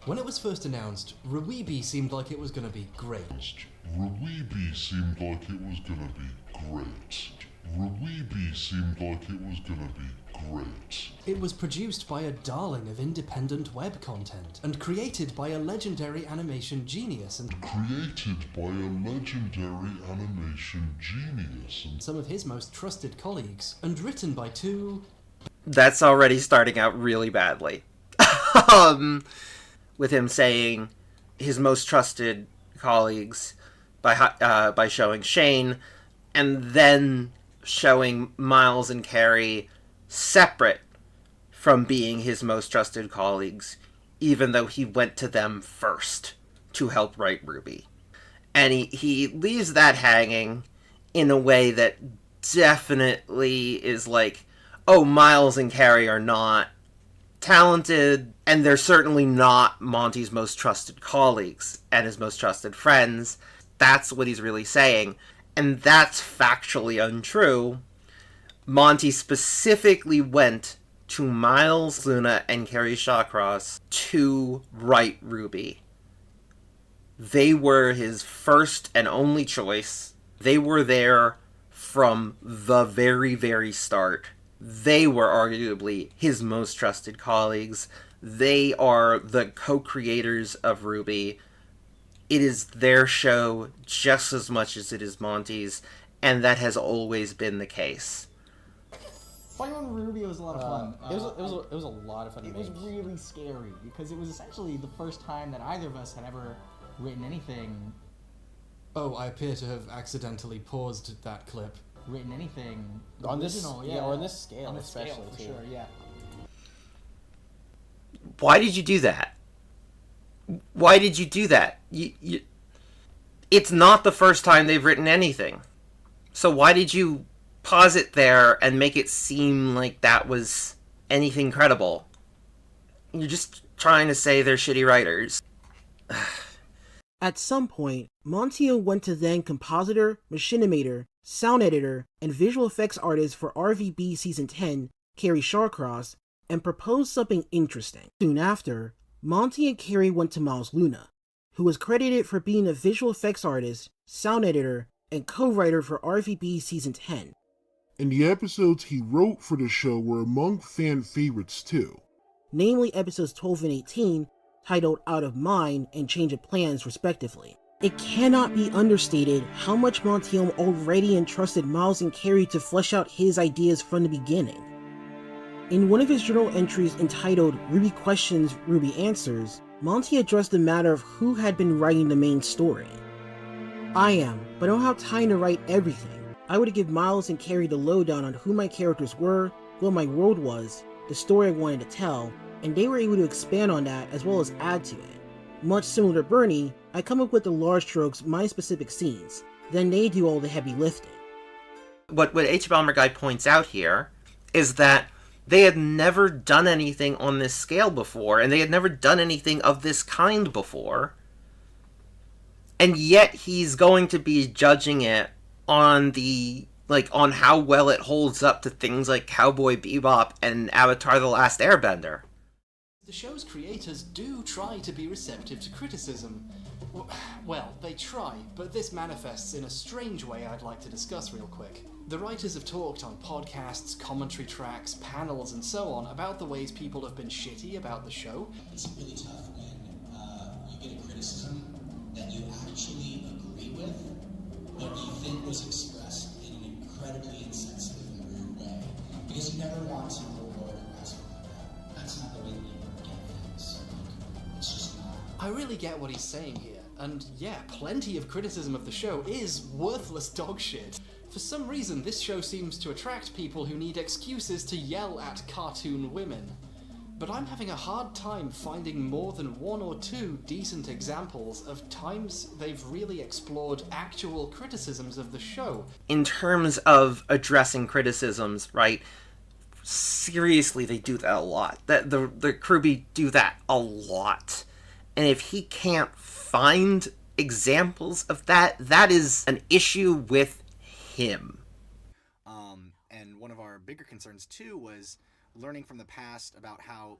When it was first announced, RWBY seemed like it was going to be great. RWBY seemed like it was gonna be great. RWBY seemed like it was gonna be great. It was produced by a darling of independent web content, and created by a legendary animation genius and some of his most trusted colleagues, and written by two... That's already starting out really badly. With him saying his most trusted colleagues by showing Shane, and then showing Miles and Carrie separate from being his most trusted colleagues, even though he went to them first to help write RWBY. And he leaves that hanging in a way that definitely is like, oh, Miles and Carrie are not talented, and they're certainly not Monty's most trusted colleagues and his most trusted friends. That's what he's really saying. And that's factually untrue. Monty specifically went to Miles, Luna, and Carrie Shawcross to write RWBY. They were his first and only choice. They were there from the very, very start. They were arguably his most trusted colleagues. They are the co-creators of RWBY. It is their show just as much as it is Monty's, and that has always been the case. Playing on RWBY was a lot of fun. It was a lot of fun. It was really scary because it was essentially the first time that either of us had ever written anything. Oh, I appear to have accidentally paused that clip. Written anything on original, this, yeah, or on this scale, on this especially scale, for too. sure, yeah. Why did you do that? Why did you do that? It's not the first time they've written anything. So why did you pause it there and make it seem like that was anything credible? You're just trying to say they're shitty writers. At some point, Monty went to then compositor, machinimator, sound editor, and visual effects artist for RWBY Season 10, Carrie Shawcross, and proposed something interesting. Soon after, Monty and Carrie went to Miles Luna, who was credited for being a visual effects artist, sound editor, and co-writer for RWBY Season 10. And the episodes he wrote for the show were among fan favorites too. Namely episodes 12 and 18, titled Out of Mind and Change of Plans respectively. It cannot be understated how much Monty already entrusted Miles and Carrie to flesh out his ideas from the beginning. In one of his journal entries entitled RWBY Questions, RWBY Answers, Monty addressed the matter of who had been writing the main story. I am, but I don't have time to write everything. I would give Miles and Carrie the lowdown on who my characters were, what my world was, the story I wanted to tell, and they were able to expand on that as well as add to it. Much similar to Bernie, I come up with the large strokes, my specific scenes, then they do all the heavy lifting. What Hbomberguy points out here is that they had never done anything on this scale before, and they had never done anything of this kind before, and yet he's going to be judging it on on how well it holds up to things like Cowboy Bebop and Avatar: The Last Airbender. The show's creators do try to be receptive to criticism. Well, they try, but this manifests in a strange way I'd like to discuss real quick. The writers have talked on podcasts, commentary tracks, panels, and so on about the ways people have been shitty about the show. It's really tough when you get a criticism that you actually agree with, but you think was expressed in an incredibly insensitive and rude way. Because you never want to reward harassment like that. That's not the way that you get things. It's just not. I really get what he's saying here, and yeah, plenty of criticism of the show is worthless dog shit. For some reason, this show seems to attract people who need excuses to yell at cartoon women. But I'm having a hard time finding more than one or two decent examples of times they've really explored actual criticisms of the show. In terms of addressing criticisms, right? Seriously, they do that a lot. The RWBY do that a lot. And if he can't find examples of that, that is an issue with him. And one of our bigger concerns too was learning from the past about how,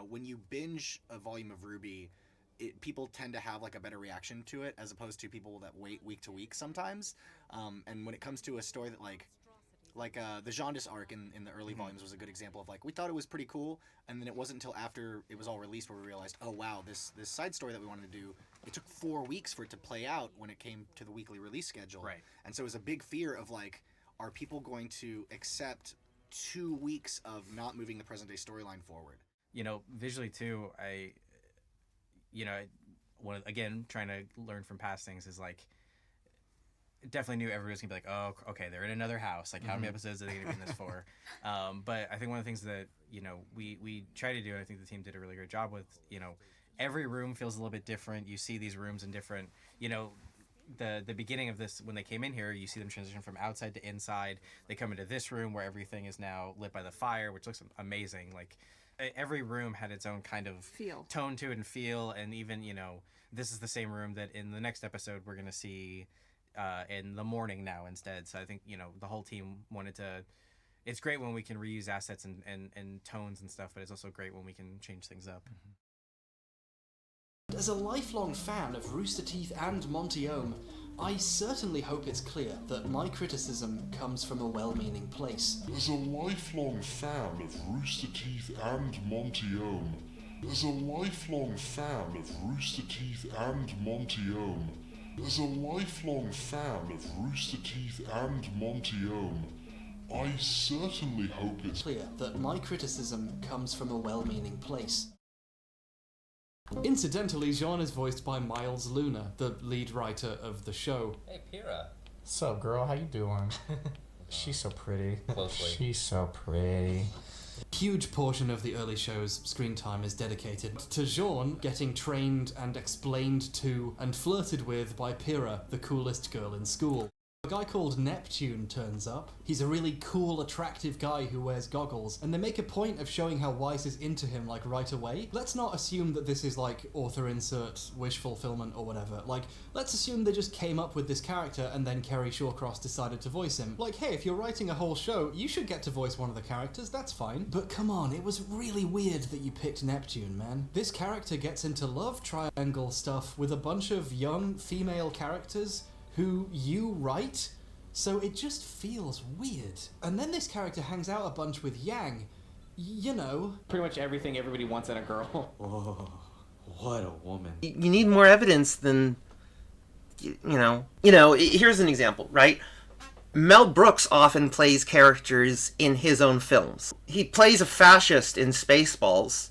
when you binge a volume of RWBY, people tend to have like a better reaction to it as opposed to people that wait week to week sometimes. And when it comes to a story that like the Jaundice arc in the early volumes was a good example of like, we thought it was pretty cool, and then it wasn't until after it was all released where we realized, oh wow, this side story that we wanted to do, it took 4 weeks for it to play out when it came to the weekly release schedule. Right. And so it was a big fear of like, are people going to accept 2 weeks of not moving the present day storyline forward? Visually too, again, trying to learn from past things is like, definitely knew everybody was gonna be like, oh, okay, they're in another house. Like, how many episodes are they gonna be in this for? But I think one of the things that we try to do, and I think the team did a really great job with, every room feels a little bit different. You see these rooms in different, the beginning of this, when they came in here, you see them transition from outside to inside. They come into this room where everything is now lit by the fire, which looks amazing. Like, every room had its own kind of tone to it and feel, and even this is the same room that in the next episode we're gonna see in the morning now instead. So I think the whole team wanted to. It's great when we can reuse assets and tones and stuff, but it's also great when we can change things up. As a lifelong fan of Rooster Teeth and Monty, I certainly hope it's clear that my criticism comes from a well-meaning place. As a lifelong fan of Rooster Teeth and Monty, as a lifelong fan of Rooster Teeth and Monty, as a lifelong fan of Rooster Teeth and Monty, I certainly hope it's clear that my criticism comes from a well-meaning place. Incidentally, Jean is voiced by Miles Luna, the lead writer of the show. Hey, Pyrrha. What's up, girl? How you doing? She's so pretty. Closely. She's so pretty. Huge portion of the early show's screen time is dedicated to Jean getting trained and explained to and flirted with by Pyrrha, the coolest girl in school. A guy called Neptune turns up. He's a really cool, attractive guy who wears goggles, and they make a point of showing how Weiss is into him, like, right away. Let's not assume that this is, like, author insert, wish fulfillment or whatever. Like, let's assume they just came up with this character and then Kerry Shawcross decided to voice him. Like, hey, if you're writing a whole show, you should get to voice one of the characters, that's fine. But come on, it was really weird that you picked Neptune, man. This character gets into love triangle stuff with a bunch of young female characters who you write, so it just feels weird. And then this character hangs out a bunch with Yang, Pretty much everything everybody wants in a girl. Oh, what a woman. You need more evidence than, here's an example, right? Mel Brooks often plays characters in his own films. He plays a fascist in Spaceballs.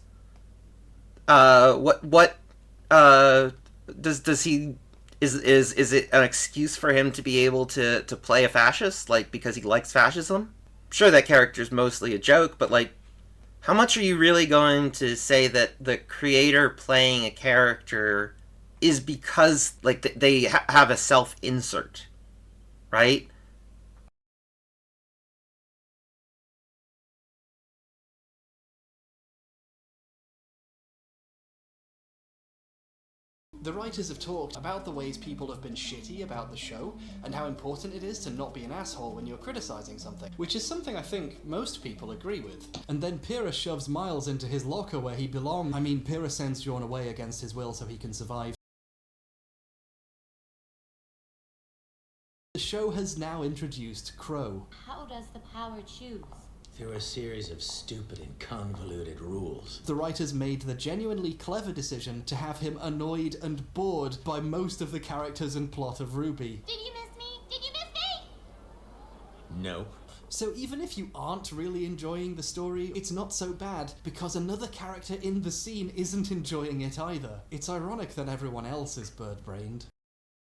Does he... Is it an excuse for him to be able to play a fascist, like, because he likes fascism? Sure, that character's mostly a joke, but, like, how much are you really going to say that the creator playing a character is because, like, they have a self-insert, right? The writers have talked about the ways people have been shitty about the show, and how important it is to not be an asshole when you're criticizing something, which is something I think most people agree with. And then Pyrrha shoves Miles into his locker where he belongs. I mean, Pyrrha sends Jean away against his will so he can survive. The show has now introduced Crow. How does the power choose? Through a series of stupid and convoluted rules. The writers made the genuinely clever decision to have him annoyed and bored by most of the characters and plot of RWBY. Did you miss me? Did you miss me? No. So even if you aren't really enjoying the story, it's not so bad, because another character in the scene isn't enjoying it either. It's ironic that everyone else is bird-brained.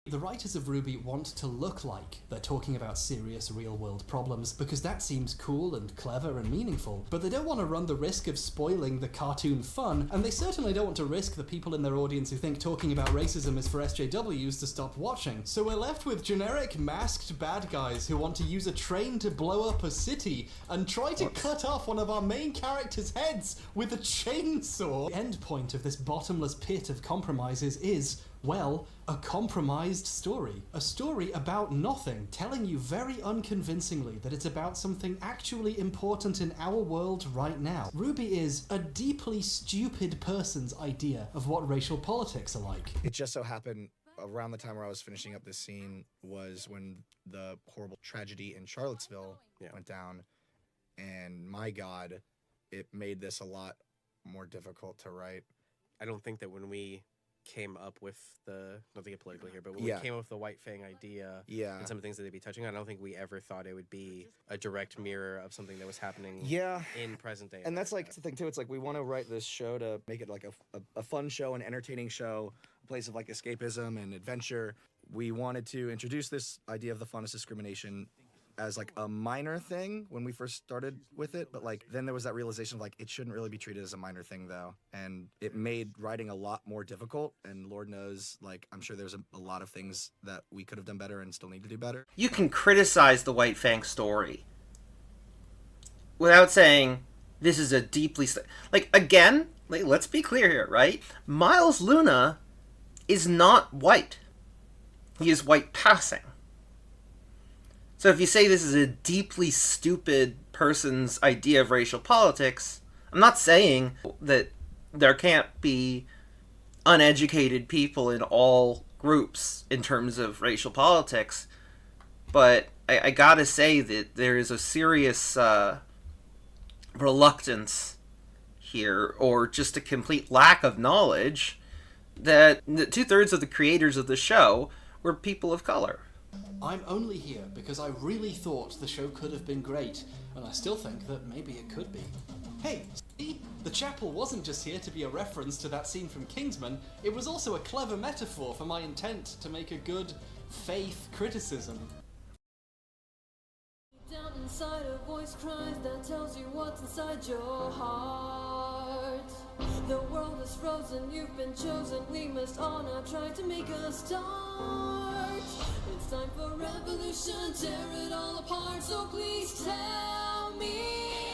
The writers of RWBY want to look like they're talking about serious real-world problems because that seems cool and clever and meaningful, but they don't want to run the risk of spoiling the cartoon fun, and they certainly don't want to risk the people in their audience who think talking about racism is for SJWs to stop watching. So we're left with generic masked bad guys who want to use a train to blow up a city and try to cut off one of our main characters' heads with a chainsaw. The end point of this bottomless pit of compromises is Well, a compromised story. A story about nothing, telling you very unconvincingly that it's about something actually important in our world right now. RWBY is a deeply stupid person's idea of what racial politics are like. It just so happened around the time where I was finishing up this scene was when the horrible tragedy in Charlottesville went down, and my God, it made this a lot more difficult to write. I don't think that when we came up with not to get political here, but when we came up with the White Fang idea and some of the things that they'd be touching on, I don't think we ever thought it would be a direct mirror of something that was happening in present day. And that's like the thing too, it's like we want to write this show to make it like a fun show, an entertaining show, a place of like escapism and adventure. We wanted to introduce this idea of the funnest discrimination as like a minor thing when we first started with it, but like then there was that realization of like it shouldn't really be treated as a minor thing though, and it made writing a lot more difficult, and Lord knows, like, I'm sure there's a lot of things that we could have done better and still need to do better. You can criticize the White Fang story without saying this is a deeply again, let's be clear here, right? Miles Luna is not white. He is white passing. So if you say this is a deeply stupid person's idea of racial politics, I'm not saying that there can't be uneducated people in all groups in terms of racial politics, but I gotta say that there is a serious reluctance here, or just a complete lack of knowledge, that 2/3 of the creators of the show were people of color. I'm only here because I really thought the show could have been great, and I still think that maybe it could be. Hey, see? The chapel wasn't just here to be a reference to that scene from Kingsman, it was also a clever metaphor for my intent to make a good faith criticism. Down inside a voice cries that tells you what's inside your heart. The world is frozen, you've been chosen, we must all now try to make a start. It's time for revolution, tear it all apart, so please tell me.